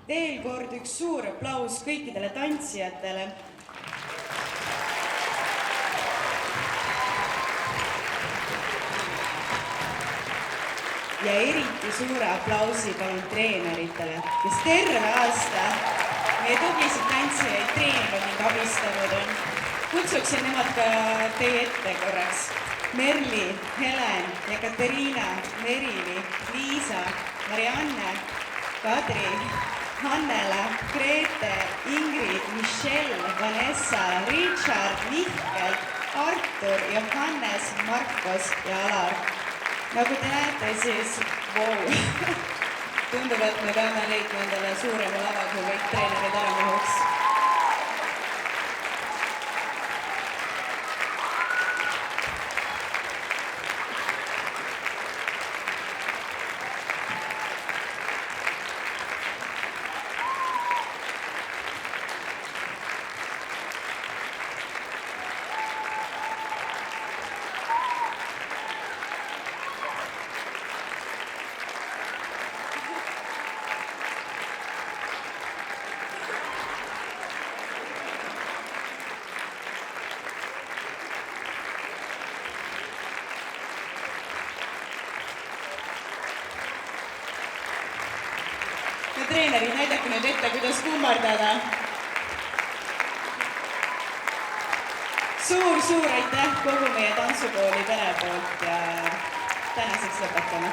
Veel kord üks suur aplaus kõikidele tantsijatele. Ja eriti suure aplausi palun treeneritele, kes terve aasta meie tublisid tantsijaid treeninud ning abistanud on. Kutsuksin nemad ka teie ette korraks. Merli, Helen, Ekaterina, Merili, Liisa, Marianne, Kadri, Hannela, Grete, Ingrid, Michelle, Vanessa, Richard, Mihkel, Artur, Johannes, Markos ja Alar. Nagu te näete, siis tundub, et me peame leidma endale suurema lava, kui kõik treenerid ära mahuks. Ja treenerid, näidake nüüd ette, kuidas kummardada. Suur aitäh kogu meie tantsukooli pere poolt ja tänaseks lõpetame.